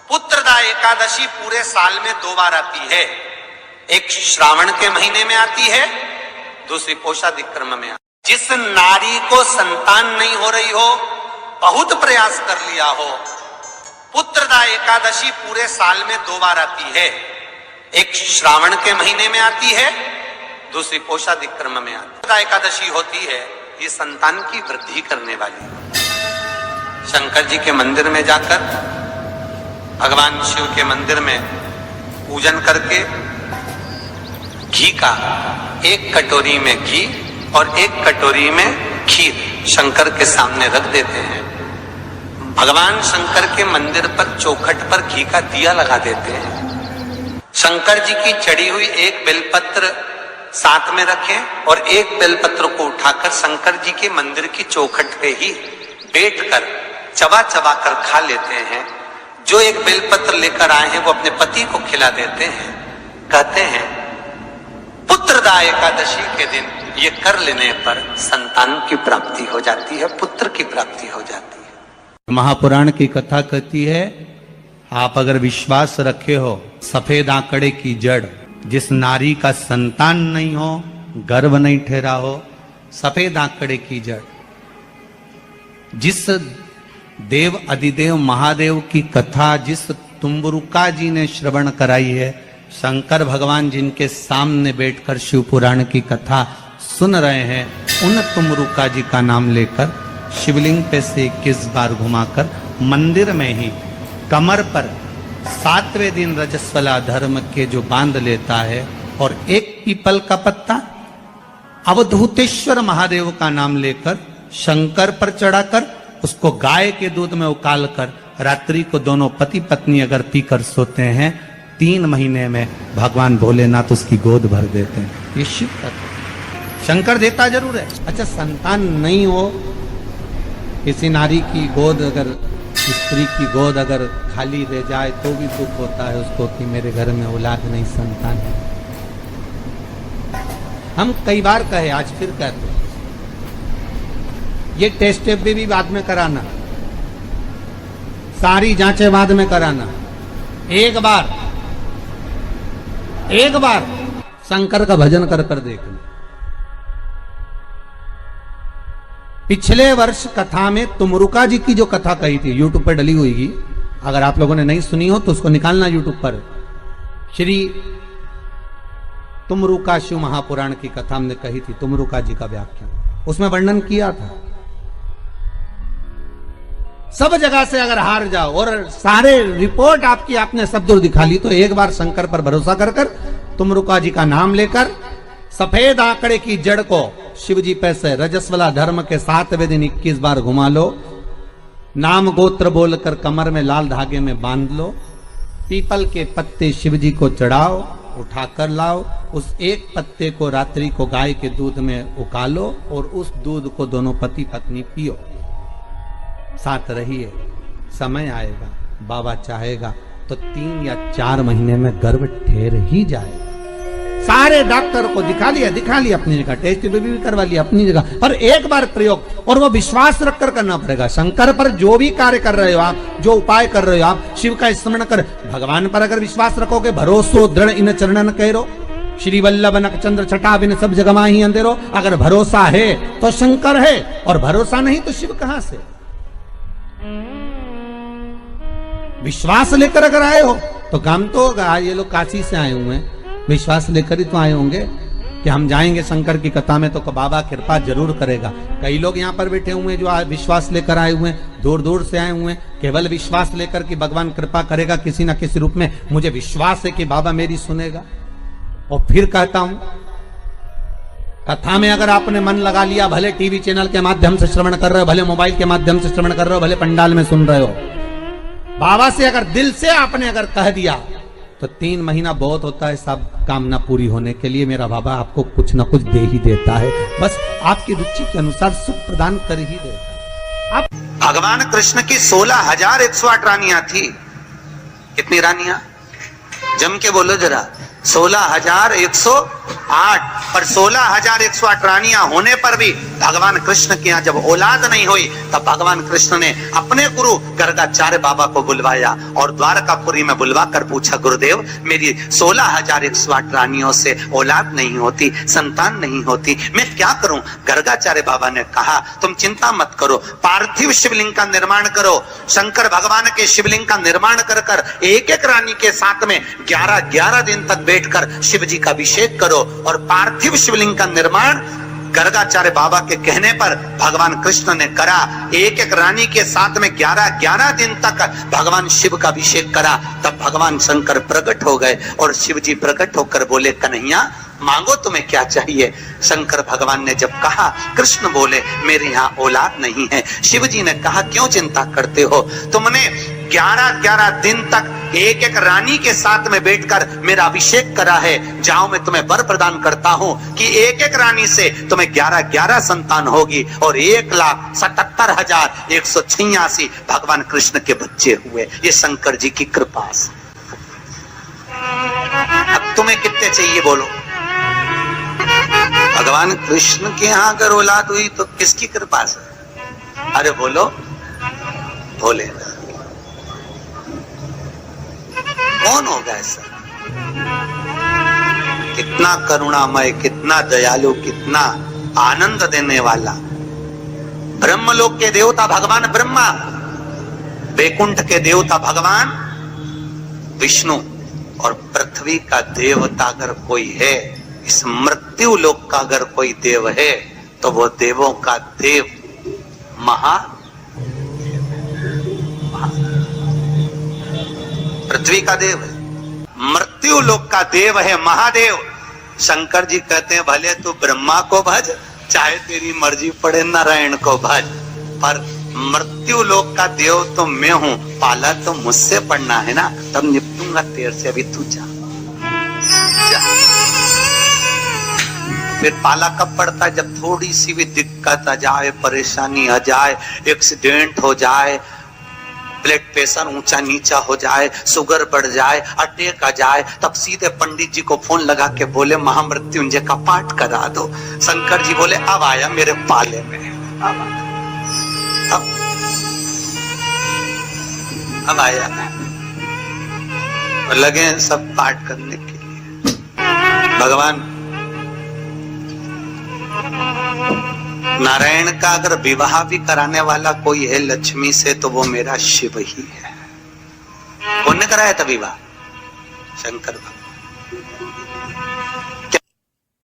पुत्रदा एकादशी पूरे साल में 2 बार आती है। एक श्रावण के महीने में आती है, दूसरी पोषादिक्रम में आती है। जिस नारी को संतान नहीं हो रही हो, बहुत प्रयास कर लिया हो, पुत्रदा एकादशी पूरे साल में 2 बार आती है। एक श्रावण के महीने में आती है, दूसरी पोषादिक्रम में आती है। पुत्रदा एकादशी होती है, ये संतान की वृद्धि करने वाली। शंकर जी के मंदिर में जाकर, भगवान शिव के मंदिर में पूजन करके घी का 1 कटोरी में घी और 1 कटोरी में खीर शंकर के सामने रख देते हैं। भगवान शंकर के मंदिर पर चौखट पर घी का दिया लगा देते हैं। शंकर जी की चढ़ी हुई 1 बेलपत्र साथ में रखें और 1 बेलपत्र को उठाकर शंकर जी के मंदिर की चौखट पे ही बैठकर चबा चबा कर खा लेते हैं। जो 1 बेलपत्र लेकर आए हैं वो अपने पति को खिला देते हैं। कहते हैं पुत्रदा एकादशी के दिन ये कर लेने पर संतान की प्राप्ति हो जाती है, पुत्र की प्राप्ति हो जाती है। महापुराण की कथा कहती है, आप अगर विश्वास रखे हो, सफेद आंकड़े की जड़, जिस नारी का संतान नहीं हो, गर्भ नहीं ठहरा हो, सफेद आंकड़े की जड़, जिस देव अधिदेव महादेव की कथा जिस तुम्बरुका जी ने श्रवण कराई है, शंकर भगवान जिनके सामने बैठकर शिव पुराण की कथा सुन रहे हैं, उन तुम्बरुका जी का नाम लेकर शिवलिंग पे से 21 बार घुमाकर मंदिर में ही कमर पर 7वें दिन रजस्वला धर्म के जो बांध लेता है और 1 पीपल का पत्ता अवधूतेश्वर महादेव का नाम लेकर शंकर पर चढ़ाकर उसको गाय के दूध में उकाल कर रात्रि को दोनों पति पत्नी अगर पीकर सोते हैं, 3 महीने में भगवान भोलेनाथ उसकी गोद भर देते हैं। ये शिव कथा। शंकर देता जरूर है। अच्छा, संतान नहीं हो, किसी नारी की गोद अगर, स्त्री की गोद अगर खाली रह जाए तो भी दुख होता है उसको कि मेरे घर में औलाद नहीं, संतान है। हम कई बार कहे, आज फिर कहते हैं, ये टेस्ट भी बाद में कराना, सारी जांचें बाद में कराना। एक बार शंकर का भजन कर कर देखना। पिछले वर्ष कथा में तुमरुका जी की जो कथा कही थी, यूट्यूब पर डली हुई, अगर आप लोगों ने नहीं सुनी हो तो उसको निकालना यूट्यूब पर। श्री तुमरुका शिव महापुराण की कथा हमने कही थी, तुमरुका जी का व्याख्यान, उसमें वर्णन किया था। सब जगह से अगर हार जाओ और सारे रिपोर्ट आपकी आपने सब दूर दिखा ली, तो एक बार शंकर पर भरोसा कर कर तुमरुका जी का नाम लेकर सफेद आंकड़े की जड़ को शिव जी पे से रजस्वला धर्म के 7वें दिन 21 बार घुमा लो, नाम गोत्र बोलकर कमर में लाल धागे में बांध लो, पीपल के पत्ते शिव जी को चढ़ाओ, उठाकर लाओ, उस 1 पत्ते को रात्रि को गाय के दूध में उकालो और उस दूध को दोनों पति पत्नी पियो, साथ रहिए। समय आएगा, बाबा चाहेगा तो 3 या 4 महीने में गर्भ ठहर ही जाएगा। सारे डॉक्टर को दिखा लिया अपनी जगह, टेस्ट भी करवा लिया अपनी जगह, पर एक बार प्रयोग, और वो विश्वास रखकर करना पड़ेगा। शंकर पर जो भी कार्य कर रहे हो आप, जो उपाय कर रहे हो आप, शिव का स्मरण कर, भगवान पर अगर विश्वास रखोगे, भरोसो दृढ़ इन चरणन करो, श्री वल्लभ नक चंद्र छटा बिन सब जगमा ही अंधेरो। अगर भरोसा है तो शंकर है, और भरोसा नहीं तो शिव कहां से। विश्वास लेकर अगर आए हो तो काम तो होगा। ये लोग काशी से आए हुए हैं, विश्वास लेकर ही तो आए होंगे कि हम जाएंगे शंकर की कथा में तो बाबा कृपा जरूर करेगा। कई लोग यहाँ पर बैठे हुए हैं जो विश्वास लेकर आए हुए हैं, दूर दूर से आए हुए हैं, केवल विश्वास लेकर कि भगवान कृपा करेगा किसी ना किसी रूप में, मुझे विश्वास है कि बाबा मेरी सुनेगा। और फिर कहता हूं, कथा में अगर आपने मन लगा लिया, भले टीवी चैनल के माध्यम से श्रवण कर रहे हो, भले मोबाइल के माध्यम से श्रवण कर रहे हो, भले पंडाल में सुन रहे हो, बाबा से अगर दिल से आपने अगर कह दिया तो 3 महीना बहुत होता है सब कामना पूरी होने के लिए। मेरा बाबा आपको कुछ ना कुछ दे ही देता है, बस आपकी रुचि के अनुसार सुख प्रदान कर ही देता है। भगवान कृष्ण की 16,108 रानियां थी। कितनी रानियां? जम के बोलो जरा। 16,108। पर 16,108 रानियां होने पर भी भगवान कृष्ण के यहाँ जब औलाद नहीं हुई तब भगवान कृष्ण ने अपने गुरु गर्गाचार्य बाबा को बुलवाया और द्वारकापुरी में बुलवा कर पूछा, गुरुदेव मेरी 16,108 रानियों से औलाद नहीं होती, संतान नहीं होती, मैं क्या करूं? गर्गाचार्य बाबा ने कहा, तुम चिंता मत करो, पार्थिव शिवलिंग का निर्माण करो। शंकर भगवान के शिवलिंग का निर्माण कर कर एक एक रानी के साथ में 11-11 दिन तक बैठकर शिव जी का अभिषेक करो। और पार्थिव शिवलिंग का निर्माण गर्गाचार्य बाबा के कहने पर भगवान कृष्ण ने करा। एक एक रानी के साथ में 11-11 दिन तक भगवान शिव का अभिषेक करा। तब भगवान शंकर प्रकट हो गए और शिव जी प्रकट होकर बोले, कन्हैया मांगो तुम्हें क्या चाहिए? शंकर भगवान ने जब कहा, कृष्ण बोले मेरे यहाँ औलाद नहीं है। शिव जी ने कहा, क्यों चिंता करते हो? तुमने 11-11 दिन तक एक एक रानी के साथ में बैठकर मेरा अभिषेक करा है। जाओ मैं तुम्हें वर प्रदान करता हूं कि एक एक रानी से तुम्हें 11-11 संतान होगी और 1,77,186 भगवान कृष्ण के बच्चे हुए। ये शंकर जी की कृपा से। अब तुम्हें कितने चाहिए बोलो? भगवान कृष्ण के यहाँ अगर औलाद हुई तो किसकी कृपा से? अरे बोलो, भोले। कौन होगा ऐसा? कितना करुणामय, कितना दयालु, कितना आनंद देने वाला। ब्रह्मलोक के देवता भगवान ब्रह्मा, वैकुंठ के देवता भगवान विष्णु और पृथ्वी का देवता अगर कोई है, इस मृत्यु लोक का अगर कोई देव है तो वो देवों का देव पृथ्वी का देव है, मृत्यु लोक का देव है महादेव। शंकर जी कहते हैं, भले तू ब्रह्मा को भज, चाहे तेरी मर्जी पड़े नारायण को भज, पर मृत्यु लोक का देव तो मैं हूं, पाला तो मुझसे पड़ना है ना, तब निपटूंगा तेरे से। अभी तू जा। फिर पाला कब पड़ता है? जब थोड़ी सी भी दिक्कत आ जाए, परेशानी आ जाए, एक्सीडेंट हो जाए, ब्लड प्रेशर ऊंचा नीचा हो जाए, शुगर बढ़ जाए, अटैक आ जाए, तब सीधे पंडित जी को फोन लगा के बोले महामृत्युंजय का पाठ करा दो। शंकर जी बोले, अब आया मेरे पाले में, अब आया। लगे सब पाठ करने के लिए। भगवान नारायण का अगर विवाह भी कराने वाला कोई है लक्ष्मी से तो वो मेरा शिव ही है। कौन ने कराया था विवाह? शंकर भगवान।